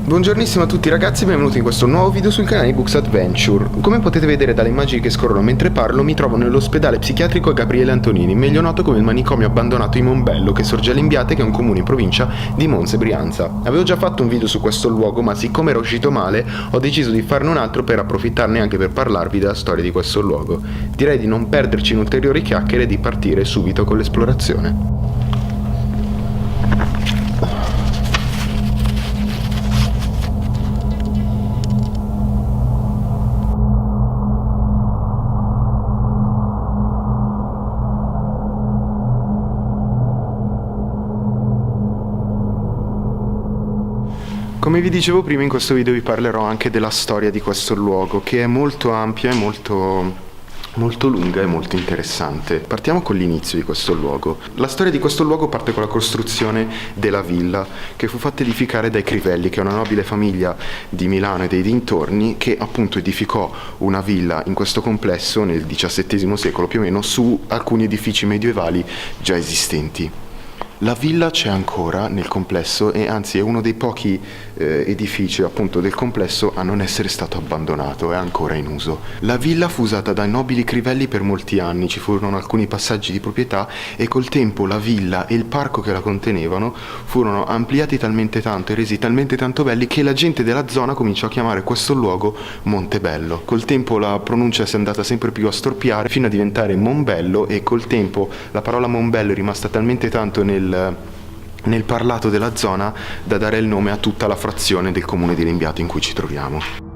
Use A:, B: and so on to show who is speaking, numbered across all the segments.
A: Buongiornissimo a tutti ragazzi, benvenuti in questo nuovo video sul canale Books Adventure. Come potete vedere dalle immagini che scorrono mentre parlo, mi trovo nell'ospedale psichiatrico Gabriele Antonini, meglio noto come il manicomio abbandonato in Monbello, che sorge a Limbiate, che è un comune in provincia di Monza e Brianza. Avevo già fatto un video su questo luogo, ma siccome era uscito male, ho deciso di farne un altro per approfittarne anche per parlarvi della storia di questo luogo. Direi di non perderci in ulteriori chiacchiere e di partire subito con l'esplorazione. Come vi dicevo prima, in questo video vi parlerò anche della storia di questo luogo, che è molto ampia e molto lunga e molto interessante. Partiamo con l'inizio di questo luogo. La storia di questo luogo parte con la costruzione della villa, che fu fatta edificare dai Crivelli, che è una nobile famiglia di Milano e dei dintorni, che appunto edificò una villa in questo complesso nel XVII secolo più o meno, su alcuni edifici medievali già esistenti. La villa c'è ancora nel complesso e anzi è uno dei pochi edifici appunto del complesso a non essere stato abbandonato, è ancora in uso. La villa fu usata dai nobili Crivelli per molti anni, ci furono alcuni passaggi di proprietà e col tempo la villa e il parco che la contenevano furono ampliati talmente tanto e resi talmente tanto belli che la gente della zona cominciò a chiamare questo luogo Montebello. Col tempo la pronuncia si è andata sempre più a storpiare fino a diventare Monbello e col tempo la parola Monbello è rimasta talmente tanto nel parlato della zona da dare il nome a tutta la frazione del comune di Limbiate in cui ci troviamo.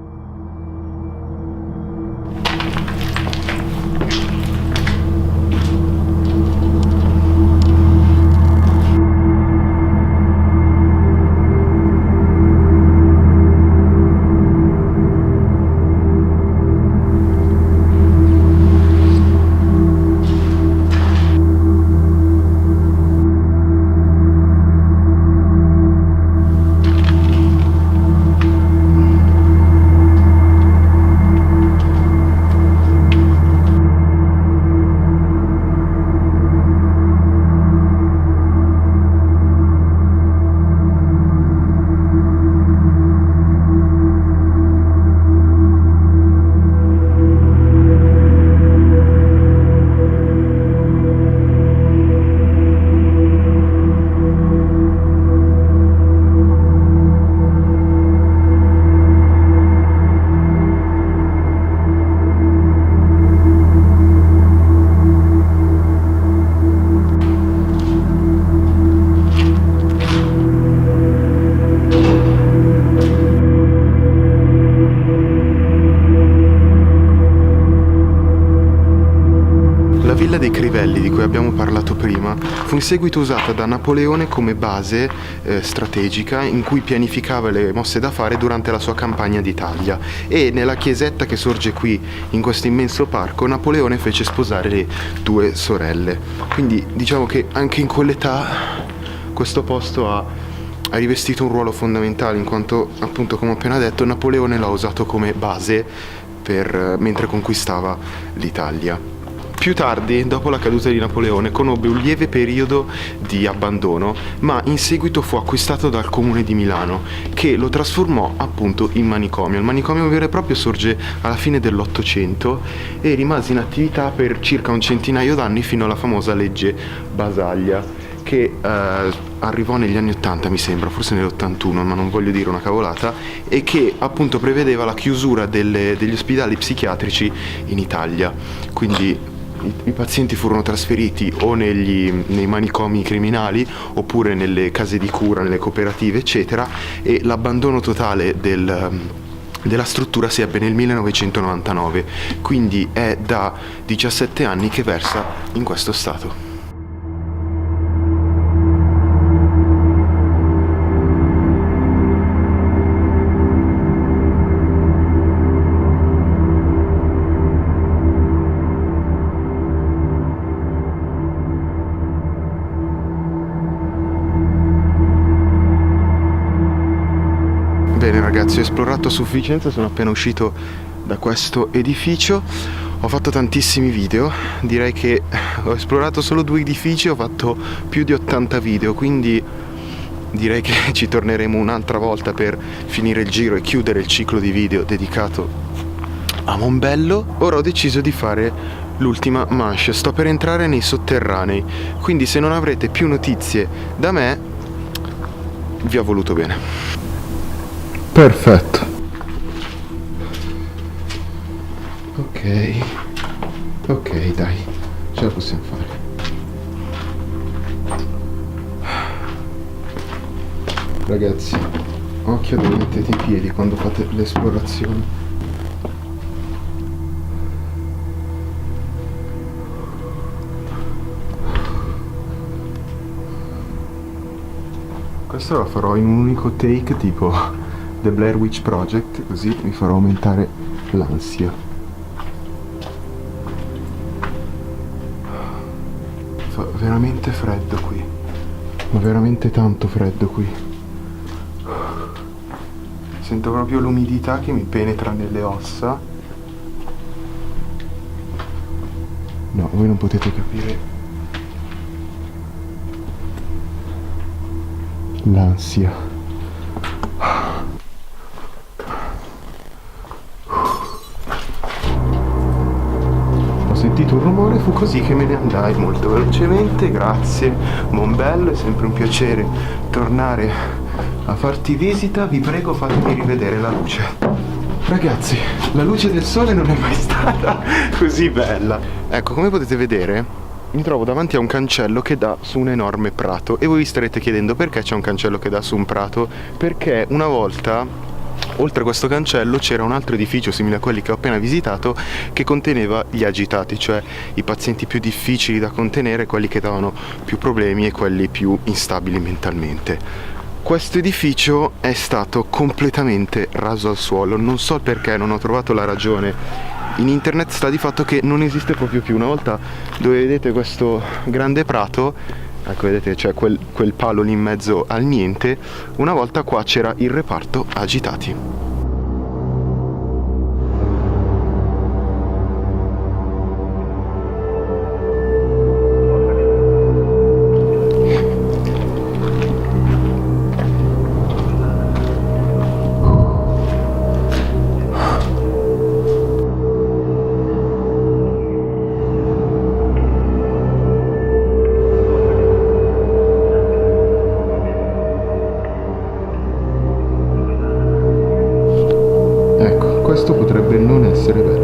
A: La villa dei Crivelli, di cui abbiamo parlato prima, fu in seguito usata da Napoleone come base strategica in cui pianificava le mosse da fare durante la sua campagna d'Italia, e nella chiesetta che sorge qui in questo immenso parco Napoleone fece sposare le due sorelle. Quindi diciamo che anche in quell'età questo posto ha rivestito un ruolo fondamentale, in quanto appunto, come ho appena detto, Napoleone l'ha usato come base mentre conquistava l'Italia. Più tardi, dopo la caduta di Napoleone, conobbe un lieve periodo di abbandono, ma in seguito fu acquistato dal comune di Milano, che lo trasformò appunto in manicomio. Il manicomio vero e proprio sorge alla fine dell'800 e rimase in attività per circa un centinaio d'anni fino alla famosa legge Basaglia, che arrivò negli anni 80 mi sembra, forse nell'81, ma non voglio dire una cavolata, e che appunto prevedeva la chiusura degli ospedali psichiatrici in Italia. Quindi i pazienti furono trasferiti o nei manicomi criminali oppure nelle case di cura, nelle cooperative eccetera, e l'abbandono totale della struttura si ebbe nel 1999, quindi è da 17 anni che versa in questo stato. Bene ragazzi, ho esplorato a sufficienza, sono appena uscito da questo edificio, ho fatto tantissimi video, direi che ho esplorato solo 2 edifici, ho fatto più di 80 video, quindi direi che ci torneremo un'altra volta per finire il giro e chiudere il ciclo di video dedicato a Mombello. Ora ho deciso di fare l'ultima manche, sto per entrare nei sotterranei, quindi se non avrete più notizie da me, vi ho voluto bene. Perfetto. Ok, dai, ce la possiamo fare. Ragazzi, occhio dove mettete i piedi quando fate l'esplorazione. Questo lo farò in un unico take, tipo The Blair Witch Project, così mi farò aumentare l'ansia. Fa veramente freddo qui, ma veramente tanto freddo qui. Sento proprio l'umidità che mi penetra nelle ossa. No, voi non potete capire l'ansia. Ho sentito un rumore, fu così che me ne andai molto velocemente. Grazie Mombello, è sempre un piacere tornare a farti visita. Vi prego, fatemi rivedere la luce. Ragazzi, la luce del sole non è mai stata così bella. Ecco, come potete vedere, mi trovo davanti a un cancello che dà su un enorme prato. E voi vi starete chiedendo perché c'è un cancello che dà su un prato? Perché una volta, oltre a questo cancello, c'era un altro edificio simile a quelli che ho appena visitato, che conteneva gli agitati, cioè i pazienti più difficili da contenere, quelli che davano più problemi e quelli più instabili mentalmente. Questo edificio è stato completamente raso al suolo, non so perché, non ho trovato la ragione. In internet sta di fatto che non esiste proprio più. Una volta, dove vedete questo grande prato, ecco, vedete c'è quel palo lì in mezzo al niente, una volta qua c'era il reparto agitati. Questo potrebbe non essere vero.